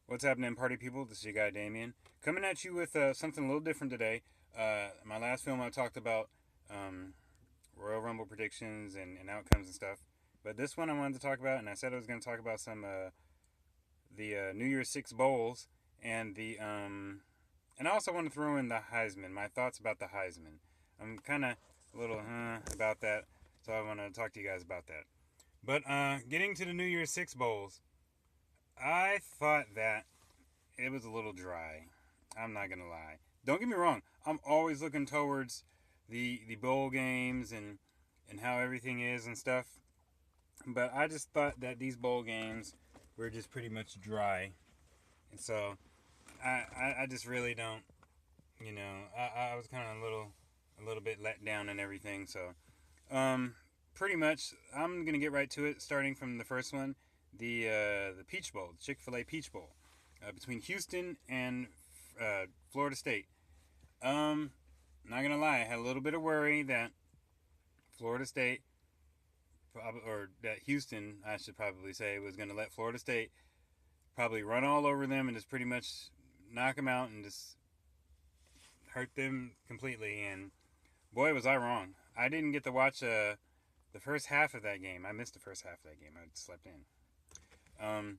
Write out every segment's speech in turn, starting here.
What's happening, party people? This is your guy Damien, coming at you with something a little different today. My last film I talked about um, Royal Rumble predictions and outcomes and stuff, but this one I wanted to talk about, and I said I was going to talk about some the New Year's Six bowls and and I also want to throw in the Heisman. My thoughts about the Heisman. I'm kind of a little about that, so I want to talk to you guys about that. But getting to the New Year's Six bowls, I thought that it was a little dry. I'm not gonna lie. Don't get me wrong. I'm always looking towards the bowl games and how everything is and stuff. But I just thought that these bowl games were just pretty much dry, and so I just really don't. I was kind of a little bit let down and everything. So pretty much I'm gonna get right to it, starting from the first one, the Peach Bowl, Chick-fil-A Peach Bowl, between Houston and Florida State. Um, Not gonna lie, I had a little bit of worry that Florida State, or that Houston, I should probably say, was gonna let Florida State probably run all over them and just pretty much knock them out and just hurt them completely. And boy, was I wrong. I didn't get to watch the first half of that game. I missed the first half of that game. I slept in. Um,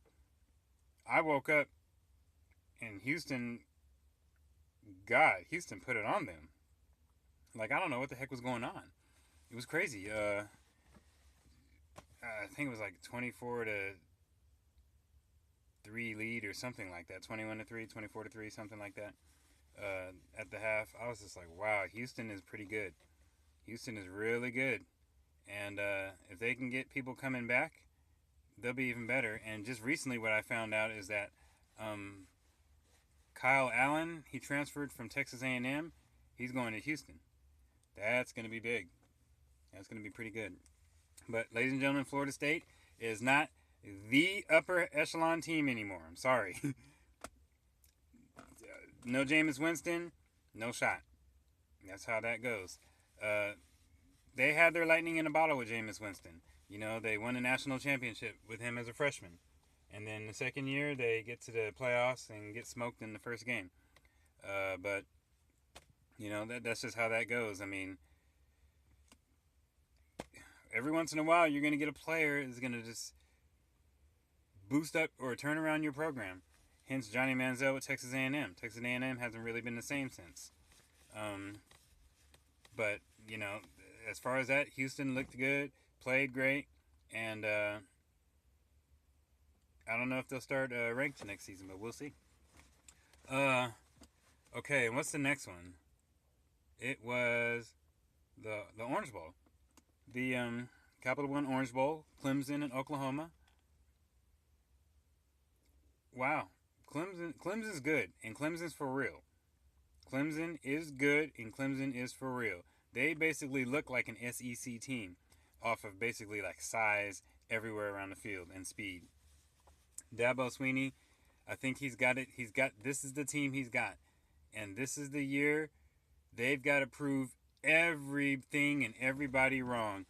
I woke up and Houston put it on them. Like, I don't know what the heck was going on. It was crazy. I think it was like 24-3 lead or something like that. 21-3, 24-3, something like that. At the half, I was just like, wow, Houston is pretty good. Houston is really good, and if they can get people coming back, they'll be even better. And just recently, what I found out is that um, Kyle Allen, he transferred from Texas A&M. He's going to Houston. That's going to be big. That's going to be pretty good. But, ladies and gentlemen, Florida State is not the upper echelon team anymore. I'm sorry. No Jameis Winston, no shot. That's how that goes. Uh, they had their lightning in a bottle with Jameis Winston. You know, they won a national championship with him as a freshman. And then the second year, they get to the playoffs and get smoked in the first game. But, that's just how that goes. I mean, every once in a while, you're going to get a player who's going to just boost up or turn around your program. Hence, Johnny Manziel with Texas A&M. Texas A&M hasn't really been the same since. Um, but, as far as that, Houston looked good, played great, and I don't know if they'll start ranked next season, but we'll see. Uh, okay, and what's the next one? It was the Orange Bowl, the Capital One Orange Bowl, Clemson and Oklahoma. Wow, Clemson's good, and Clemson's for real. Clemson is good, and Clemson is for real. They basically look like an SEC team, off of basically like size everywhere around the field and speed. Dabo Sweeney, I think he's got it. This is the team he's got, and this is the year they've got to prove everything and everybody wrong.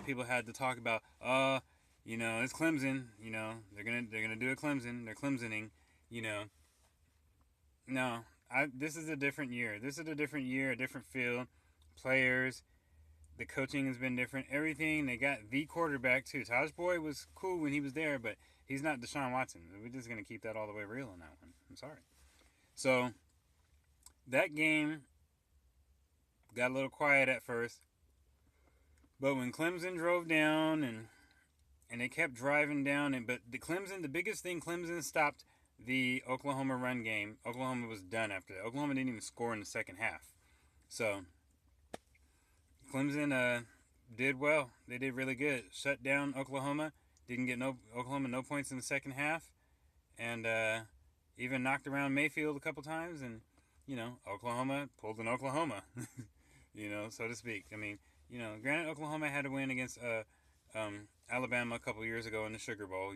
People had to talk about, it's Clemson. They're gonna do it Clemson. They're Clemsoning. You know, no, this is a different year. This is a different year, a different field. Players, the coaching has been different. Everything, they got the quarterback too. Taj Boy was cool when he was there, but he's not Deshaun Watson. We're just gonna keep that all the way real on that one. I'm sorry. So that game got a little quiet at first, but when Clemson drove down and they kept driving down, but the biggest thing, Clemson stopped the Oklahoma run game. Oklahoma was done after that. Oklahoma didn't even score in the second half. So Clemson did well. They did really good. Shut down Oklahoma. Didn't get Oklahoma no points in the second half, and even knocked around Mayfield a couple times. And Oklahoma pulled an Oklahoma, so to speak. I mean, granted, Oklahoma had to win against Alabama a couple years ago in the Sugar Bowl.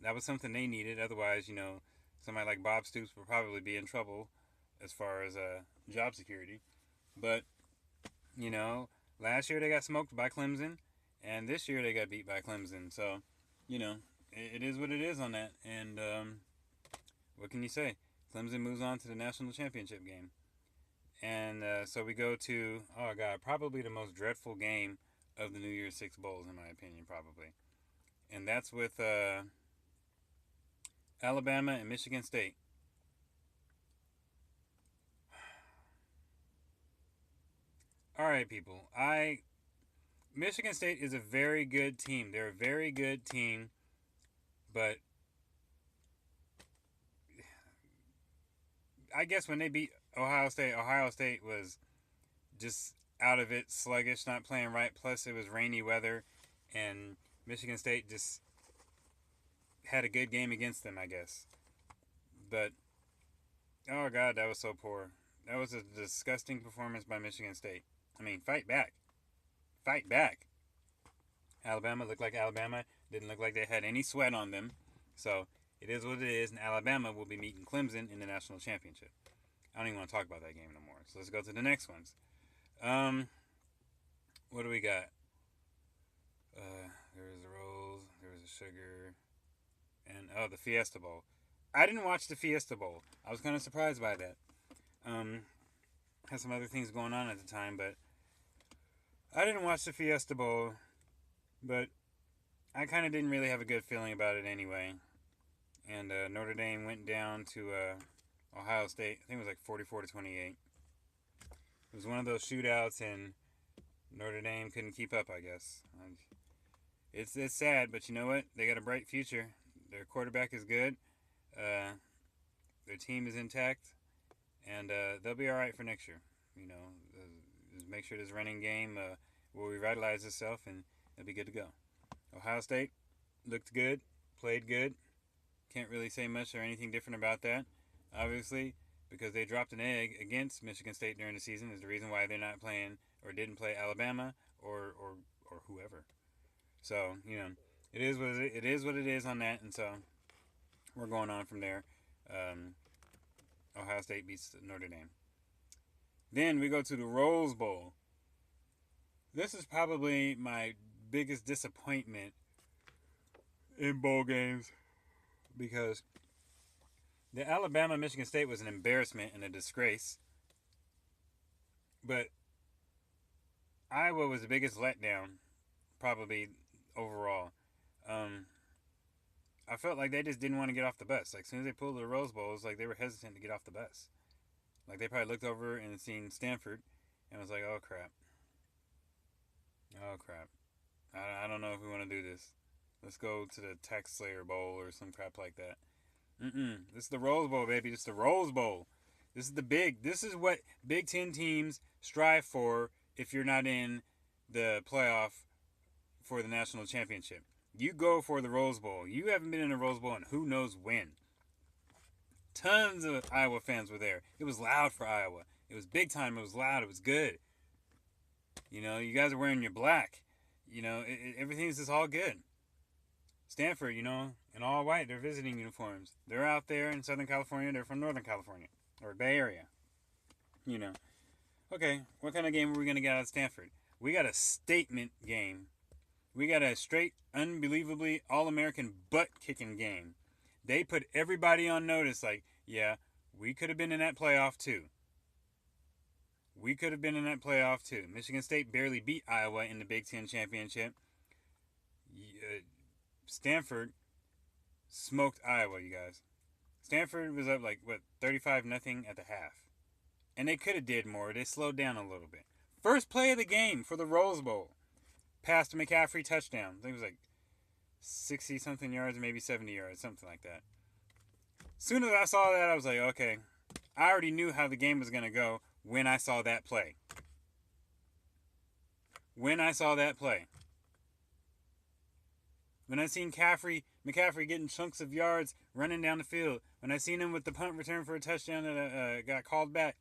That was something they needed. Otherwise, somebody like Bob Stoops would probably be in trouble as far as job security. But last year they got smoked by Clemson, and this year they got beat by Clemson. So, it is what it is on that. And what can you say? Clemson moves on to the national championship game. And so we go to, oh God, probably the most dreadful game of the New Year's Six Bowls, in my opinion, probably. And that's with Alabama and Michigan State. All right, people. Michigan State is a very good team. They're a very good team, but I guess when they beat Ohio State was just out of it, sluggish, not playing right. Plus, it was rainy weather, and Michigan State just had a good game against them, I guess. But oh God, that was so poor. That was a disgusting performance by Michigan State. I mean, fight back, fight back. Alabama looked like Alabama. Didn't look like they had any sweat on them. So it is what it is, and Alabama will be meeting Clemson in the national championship. I don't even want to talk about that game no more. So let's go to the next ones. Um, what do we got? There was the rolls, there was the sugar, and oh, the Fiesta Bowl. I didn't watch the Fiesta Bowl. I was kind of surprised by that. Um, had some other things going on at the time, but I didn't watch the Fiesta Bowl. But I kind of didn't really have a good feeling about it anyway. And Notre Dame went down to Ohio State. I think it was like 44-28. It was one of those shootouts, and Notre Dame couldn't keep up, I guess. It's sad, but you know what? They got a bright future. Their quarterback is good. Their team is intact, and they'll be all right for next year. You know, just make sure this running game will revitalize itself, and they'll be good to go. Ohio State looked good, played good. Can't really say much or anything different about that. Obviously, because they dropped an egg against Michigan State during the season is the reason why they're not playing or didn't play Alabama or whoever. So, you know, it is what it is on that, and so we're going on from there. Um, Ohio State beats Notre Dame. Then we go to the Rose Bowl. This is probably my biggest disappointment in bowl games because the Alabama Michigan State was an embarrassment and a disgrace. But Iowa was the biggest letdown, probably overall. Um, I felt like they just didn't want to get off the bus. Like as soon as they pulled the Rose Bowl, it was like they were hesitant to get off the bus. Like they probably looked over and seen Stanford and was like, "Oh crap, oh crap, I don't know if we want to do this. Let's go to the Tax Slayer Bowl or some crap like that." This is the Rose Bowl, baby. This is the Rose Bowl. This is the big. This is what Big Ten teams strive for. If you're not in the playoff for the national championship, you go for the Rose Bowl. You haven't been in a Rose Bowl in who knows when. Tons of Iowa fans were there. It was loud for Iowa. It was big time. It was loud. It was good. You know, you guys are wearing your black. You know, everything's just all good. Stanford, you know, in all white, they're visiting uniforms. They're out there in Southern California. They're from Northern California or Bay Area. You know. Okay, what kind of game are we going to get out of Stanford? We got a statement game. We got a straight, unbelievably all-American butt-kicking game. They put everybody on notice like, yeah, we could have been in that playoff too. We could have been in that playoff too. Michigan State barely beat Iowa in the Big Ten championship. Stanford smoked Iowa, you guys. Stanford was up like, what, 35-0 at the half. And they could have did more. They slowed down a little bit. First play of the game for the Rose Bowl. Pass to McCaffrey, touchdown. I think it was like 60-something yards, maybe 70 yards, something like that. As soon as I saw that, I was like, okay. I already knew how the game was going to go when I saw that play. When I saw that play. When I seen McCaffrey getting chunks of yards running down the field. When I seen him with the punt return for a touchdown that got called back.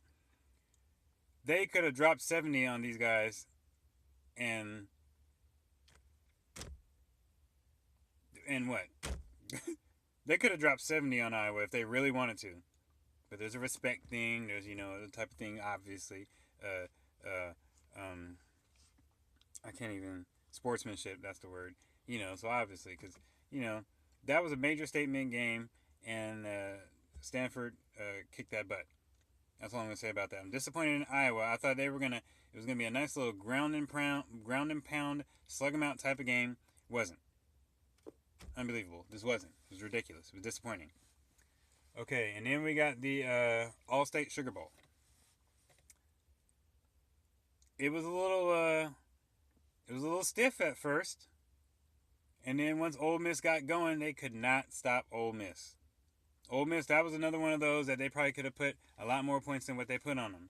They could have dropped 70 on these guys. And what? They could have dropped 70 on Iowa if they really wanted to. But there's a respect thing. There's, you know, the type of thing, obviously. I can't even... Sportsmanship, that's the word. You know, so obviously, because, you know, that was a major statement game. And Stanford kicked that butt. That's all I'm gonna say about that. I'm disappointed in Iowa. I thought it was gonna be a nice little ground and pound, slug 'em out type of game. Wasn't. Unbelievable. This wasn't. It was ridiculous. It was disappointing. Okay, and then we got the All-State Sugar Bowl. It was a little stiff at first, and then once Ole Miss got going, they could not stop Ole Miss. Ole Miss, that was another one of those that they probably could have put a lot more points than what they put on them.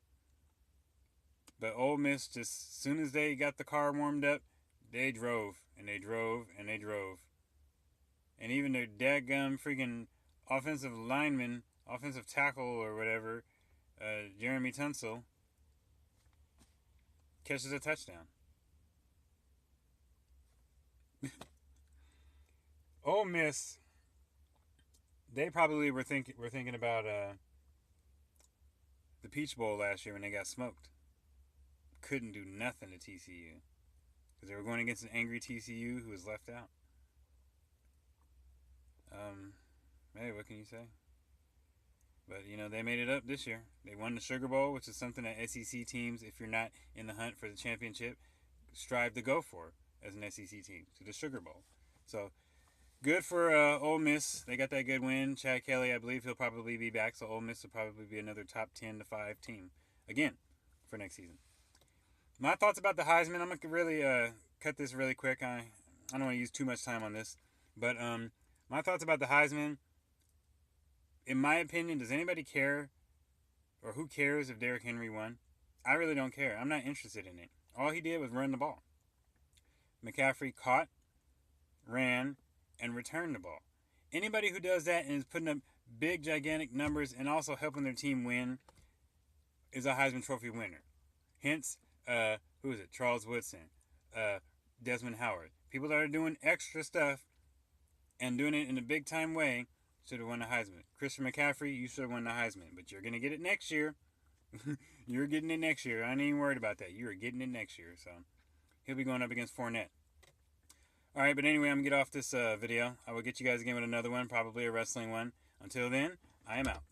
But Ole Miss, just as soon as they got the car warmed up, they drove and they drove and they drove. And even their dadgum freaking offensive lineman, offensive tackle or whatever, Jeremy Tunsil, catches a touchdown. Ole Miss, they probably were thinking about the Peach Bowl last year when they got smoked. Couldn't do nothing to TCU because they were going against an angry TCU who was left out. Hey, what can you say? But, they made it up this year. They won the Sugar Bowl, which is something that SEC teams, if you're not in the hunt for the championship, strive to go for as an SEC team. So the Sugar Bowl. So, good for Ole Miss. They got that good win. Chad Kelly, I believe he'll probably be back. So Ole Miss will probably be another top 10 to 5 team again for next season. My thoughts about the Heisman, I'm going to really cut this really quick. I don't want to use too much time on this. But my thoughts about the Heisman, in my opinion, does anybody care or who cares if Derrick Henry won? I really don't care. I'm not interested in it. All he did was run the ball. McCaffrey caught, ran, and returned the ball. Anybody who does that and is putting up big, gigantic numbers and also helping their team win is a Heisman Trophy winner. Hence, who is it? Charles Woodson, Desmond Howard. People that are doing extra stuff and doing it in a big-time way should have won the Heisman. Christian McCaffrey, you should have won the Heisman. But you're going to get it next year. You're getting it next year. I ain't even worried about that. You are getting it next year. So he'll be going up against Fournette. Alright, but anyway, I'm going to get off this video. I will get you guys again with another one, probably a wrestling one. Until then, I am out.